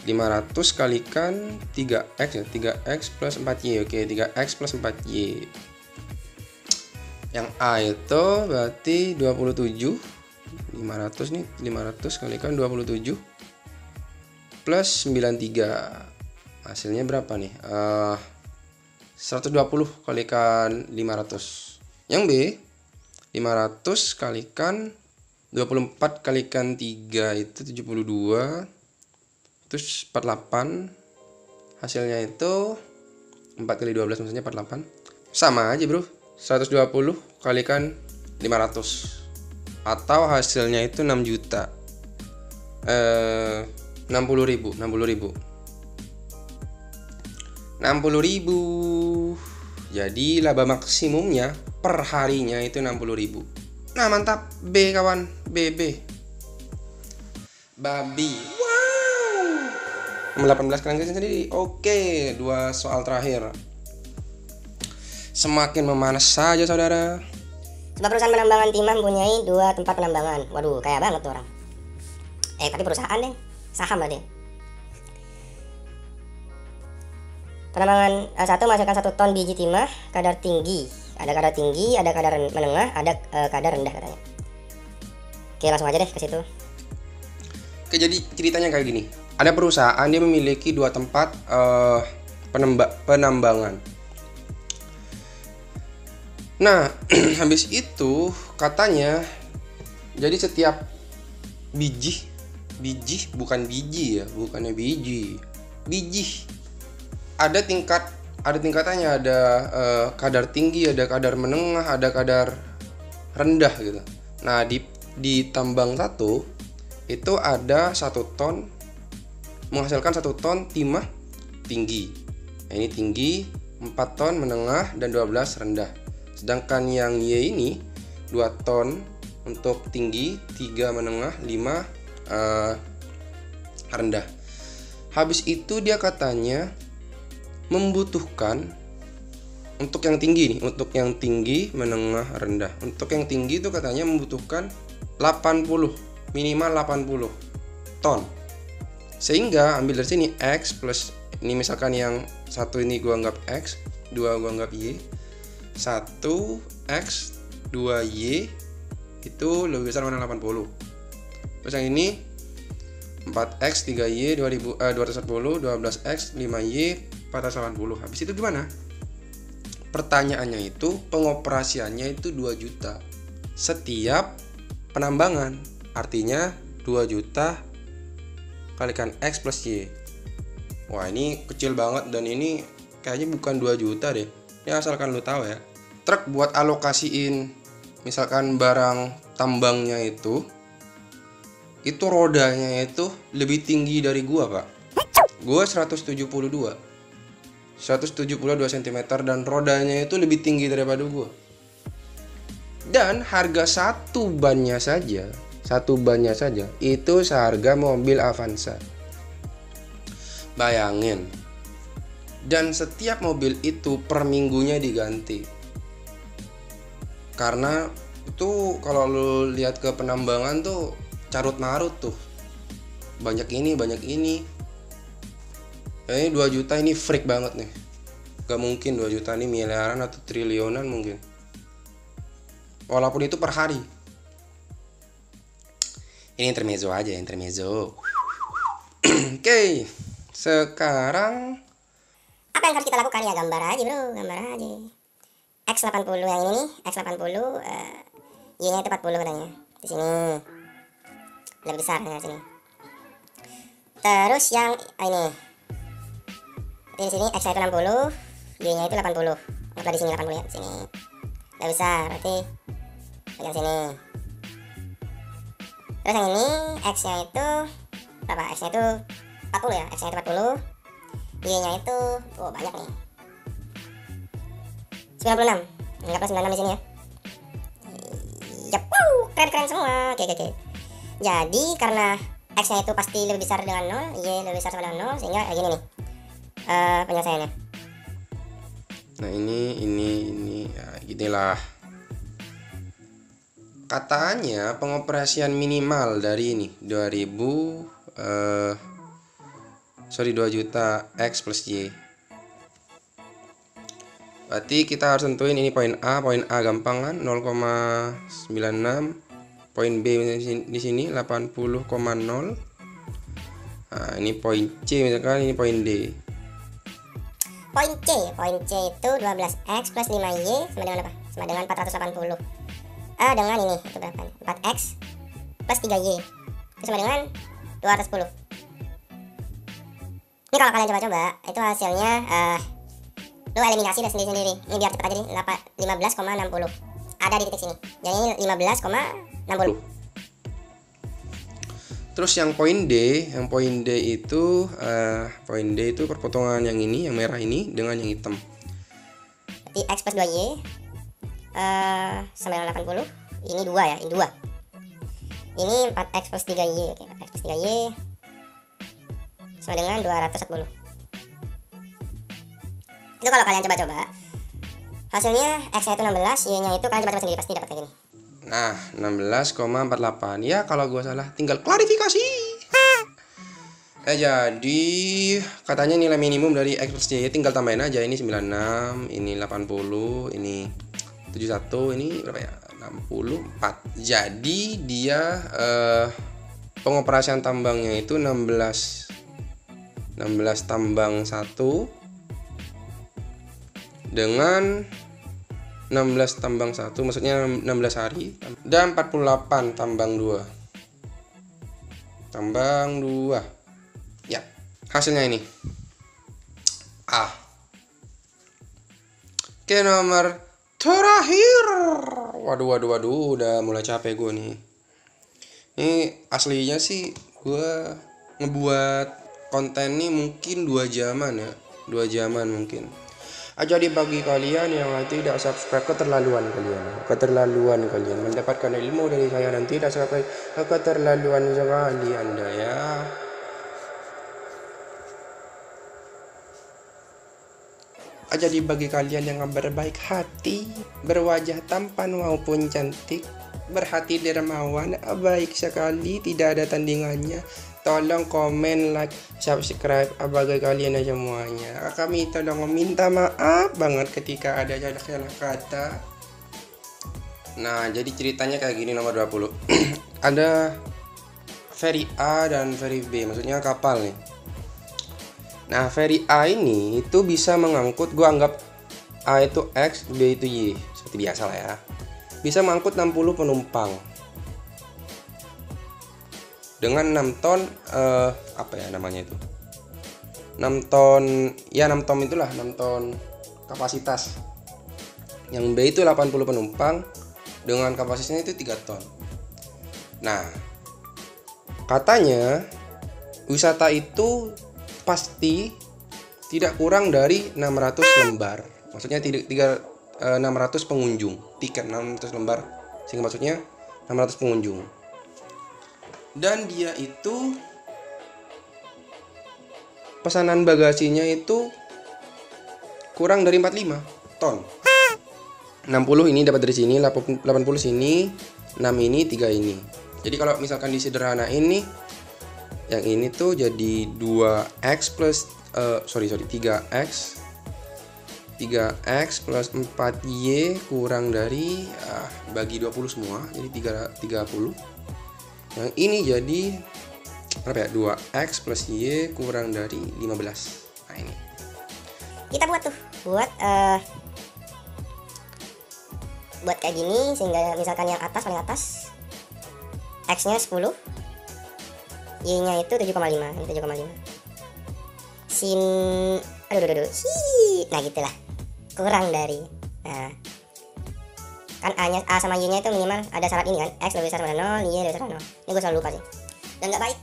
500 kalikan 3X ya, 3X plus 4Y. Oke, 3X plus 4Y. Yang A itu berarti 27. 500 nih, 500 kalikan 27 plus 93. Hasilnya berapa nih? 120 kalikan 500. Yang B 500 kalikan 24 kalikan 3 itu 72. Terus 48. Hasilnya itu 4 kali 12 maksudnya 48. Sama aja, bro. 120 kalikan 500. Atau hasilnya itu 6 juta. 60.000. Jadi laba maksimumnya per harinya itu 60.000. Nah, mantap. B kawan, B. Babi. Wow. 18 kalian sendiri. Oke, 2 soal terakhir. Semakin memanas saja, saudara. Sebuah perusahaan penambangan timah mempunyai 2 tempat penambangan. Waduh, kaya banget tuh orang. Tapi perusahaan deh, saham lah deh. Penambangan satu menghasilkan 1 ton biji timah kadar tinggi. Ada kadar tinggi, ada kadar menengah, ada kadar rendah katanya. Oke, langsung aja deh ke situ. Oke, jadi ceritanya kayak gini. Ada perusahaan, dia memiliki 2 tempat penambangan. Nah, habis itu katanya, jadi setiap biji bukan biji ya, bukannya biji. Ada tingkat ada tingkatannya, ada kadar tinggi, ada kadar menengah, ada kadar rendah gitu. Nah, di tambang 1 itu ada 1 ton menghasilkan 1 ton timah tinggi. Nah, ini tinggi, 4 ton menengah, dan 12 rendah. Sedangkan yang Y ini 2 ton untuk tinggi, 3 menengah, 5 rendah. Habis itu dia katanya membutuhkan untuk yang tinggi nih, untuk yang tinggi, menengah, rendah. Untuk yang tinggi itu katanya membutuhkan 80, minimal 80 ton. Sehingga ambil dari sini X plus, ini misalkan yang 1 ini gua anggap X, 2 gua anggap Y. 1 X 2 Y itu lebih besar mana 80. Terus yang ini 4X 3Y 210, 12X 5Y 480. Habis itu gimana? Pertanyaannya itu pengoperasiannya itu 2 juta setiap penambangan. Artinya 2 juta kalikan X plus Y. Wah, ini kecil banget dan ini kayaknya bukan 2 juta deh. Ya asalkan lu tahu ya. Truk buat alokasiin misalkan barang tambangnya itu rodanya itu lebih tinggi dari gua, Pak. Gua 172 cm dan rodanya itu lebih tinggi daripada gua. Dan harga satu bannya saja itu seharga mobil Avanza. Bayangin. Dan setiap mobil itu per minggunya diganti. Karena itu kalau lu lihat ke penambangan tuh carut marut tuh, banyak ini. Ini 2 juta ini freak banget nih. Gak mungkin 2 juta ini miliaran atau triliunan mungkin. Walaupun itu per hari. Ini intermezzo aja, intermezzo. Oke, sekarang Apa yang harus kita lakukan ya? Gambar aja bro, gambar aja. X80 yang ini nih, X80 Y-nya itu 40 katanya. Di sini lebih besar ya sini. Terus yang ini di sini X-nya itu 60, Y-nya itu 80. Anggaplah di sini 80 ya, di sini lebih besar berarti bagian sini. Terus yang ini X-nya itu berapa? X-nya itu 40 ya, X-nya itu 40. Y-nya itu banyak nih. 96. Anggaplah 96 di sini ya. Yap, keren semua. Oke. Jadi karena X-nya itu pasti lebih besar dengan 0, Y lebih besar sama dengan 0, sehingga kayak gini nih penyelesaiannya. nah ini ya ginilah. Katanya pengoperasian minimal dari ini 2 juta X plus Y. Berarti kita harus tentuin ini poin A gampang kan 0,96, poin B di sini 80,0. Nah, ini poin C misalkan, ini poin D. Poin C itu 12X plus 5Y sama dengan apa? Sama dengan 480. Dengan ini itu berapa? 4X plus 3Y itu sama dengan 210. Ini kalau kalian coba-coba itu hasilnya lu eliminasi dan sendiri-sendiri. Ini biar cepat aja nih, 15,60 ada di titik sini. Jadi ini 15,60. Terus yang poin D itu perpotongan yang ini, yang merah ini dengan yang hitam. Berarti X plus 2Y sama dengan 80. Ini 2 ya, ini 2. Ini 4X plus 3Y. Oke, 4X plus 3Y sama dengan 210. Itu kalau kalian coba-coba hasilnya X-nya itu 16, Y-nya itu kalian coba-coba sendiri pasti dapat kayak gini. Nah, 16,48. Ya, kalau gua salah tinggal klarifikasi. Jadi katanya nilai minimum dari X plus Y tinggal tambahin aja. Ini 96, ini 80, ini 71, ini berapa ya? 64. Jadi dia pengoperasian tambangnya itu 16 tambang 1 dengan 16 tambang 1, maksudnya 16 hari, dan 48 tambang 2. Tambang 2. Ya, hasilnya ini. Oke, nomor terakhir. Waduh, udah mulai capek gue nih. Ini aslinya sih gue ngebuat konten nih mungkin 2 jaman ya. 2 jaman mungkin. Jadi bagi kalian yang tidak subscribe, keterlaluan kalian mendapatkan ilmu dari saya dan tidak subscribe, keterlaluan sekali Anda ya. Jadi bagi kalian yang berbaik hati, berwajah tampan maupun cantik, berhati dermawan, baik sekali, tidak ada tandingannya, tolong komen, like, subscribe bagi kalian semuanya. Kami tolong meminta maaf banget ketika ada salah kata. Nah, jadi ceritanya kayak gini, nomor 20. Ada ferry A dan ferry B, maksudnya kapal nih. Nah, ferry A ini itu bisa mengangkut, gua anggap A itu X, B itu Y, seperti biasa lah ya. Bisa mengangkut 60 penumpang. Dengan 6 ton apa ya namanya itu? 6 ton, ya 6 ton itulah, 6 ton kapasitas. Yang B itu 80 penumpang dengan kapasitasnya itu 3 ton. Nah, katanya wisata itu pasti tidak kurang dari 600 lembar. Maksudnya 600 pengunjung. Tiket 600 lembar. Sehingga maksudnya 600 pengunjung. Dan dia itu pesanan bagasinya itu kurang dari 45 ton. 60 ini dapat dari sini, 80 sini, 6 ini, 3 ini. Jadi kalau misalkan disederhanain nih, yang ini tuh jadi 2x plus 3x 3x plus 4y kurang dari bagi 20 semua, jadi 30. Yang ini jadi berapa ya? 2x plus y kurang dari 15. Nah, ini Kita buat kayak gini, sehingga misalkan yang atas, paling atas x nya 10, y nya itu 7,5. Sin nah gitulah, kurang dari, nah kan A sama y nya itu minimal ada syarat ini kan, x lebih besar dari 0, y lebih besar dari 0. Ini gue selalu lupa sih, dan nggak baik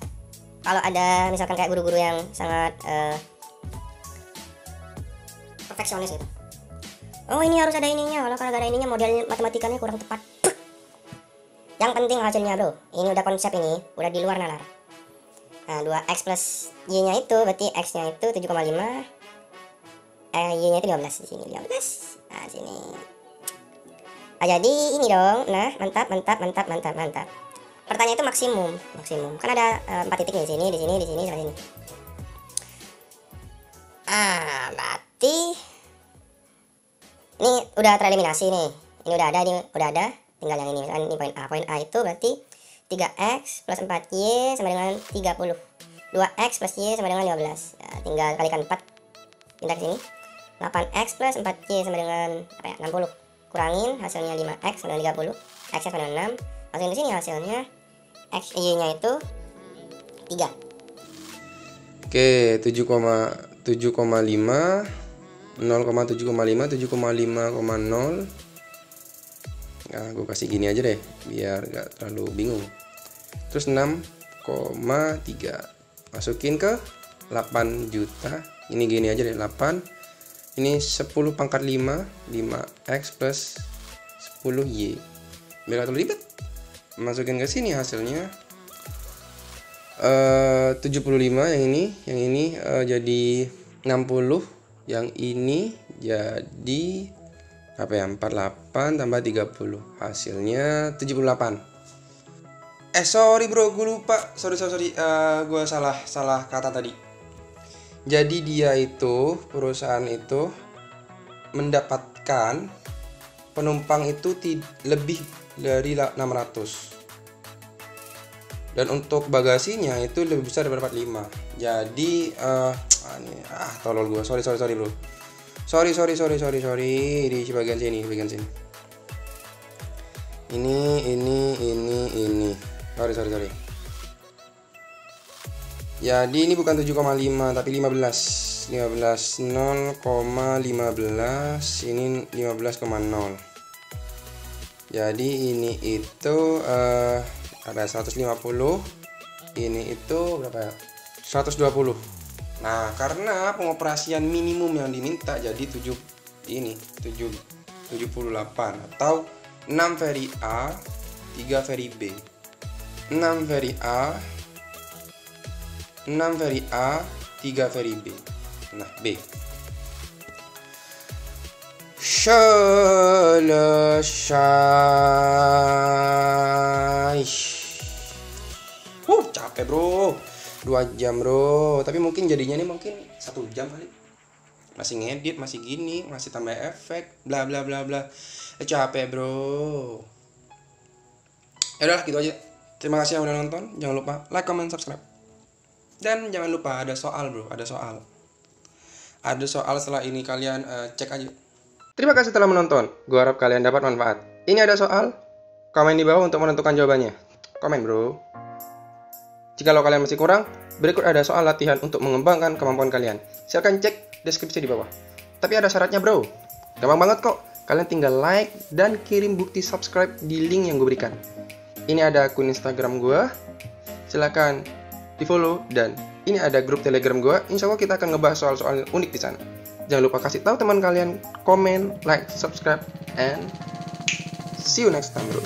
kalau ada misalkan kayak guru-guru yang sangat perfeksionis gitu. Oh, ini harus ada ininya, kalau nggak ada ininya model matematikanya kurang tepat. Yang penting hasilnya bro, ini udah konsep, ini udah di luar nalar. Nah, 2x plus y nya itu berarti x nya itu 7,5, y nya itu 15 di sini, 15. Nah, sini. Nah, jadi ini dong. Nah, mantap. Pertanyaan itu maksimum. Kan ada 4 titik nih, di sini, sampai sini. Berarti ini udah tereliminasi nih. Ini udah ada. Tinggal yang ini. Misalkan ini poin A. Poin A itu berarti 3x plus 4y sama dengan 30. 2x plus y sama dengan 15. Ya, tinggal kalikan 4. Pindah ke sini. 8x plus 4y sama dengan 60. Kurangin hasilnya 5x sama dengan 30. X sama dengan 6. Masukin ke sini hasilnya x y-nya itu 3. Oke, 7,5 0,7,5 7,5,0. Nah, gue kasih gini aja deh biar gak terlalu bingung. Terus 6,3 masukin ke 8 juta. Ini gini aja deh, 8. Ini 10 pangkat 5 5x plus 10y. Biar gak terlalu ribet. Masukin ke sini hasilnya 75. Yang ini jadi 60. Yang ini jadi apa ya, 48 tambah 30, hasilnya 78. Sorry bro, gue lupa, sorry gue salah kata tadi. Jadi dia itu, perusahaan itu mendapatkan penumpang itu lebih dari 600, dan untuk bagasinya itu lebih besar dari 45. Jadi tolol gue, sorry bro. Sorry di bagian sini. Ini. Sorry. Jadi ini bukan 7,5 tapi 15. 0,15 ini 15,0. Jadi ini itu ada 150. Ini itu berapa ya? 120. Nah, karena pengoperasian minimum yang diminta jadi 78 atau 6 veri A, 3 veri B. 6 veri A, 6 veri A, 3 veri B. Nah, B. Selesai. Capek bro. 2 jam bro. Tapi mungkin jadinya nih mungkin 1 jam kali. Masih ngedit, masih gini, masih tambah efek, bla bla bla bla. Capek bro. Ya udah gitu aja. Terima kasih yang udah nonton. Jangan lupa like, comment, subscribe. Dan jangan lupa ada soal bro, ada soal. Ada soal setelah ini kalian cek aja. Terima kasih telah menonton. Gua harap kalian dapat manfaat. Ini ada soal. Komen di bawah untuk menentukan jawabannya. Komen bro. Jika kalian masih kurang, berikut ada soal latihan untuk mengembangkan kemampuan kalian. Silahkan cek deskripsi di bawah. Tapi ada syaratnya bro. Gampang banget kok. Kalian tinggal like dan kirim bukti subscribe di link yang gue berikan. Ini ada akun Instagram gue. Silahkan di follow. Dan ini ada grup Telegram gue. Insya Allah kita akan ngebahas soal-soal unik di sana. Jangan lupa kasih tahu teman kalian, komen, like, subscribe, and see you next time bro.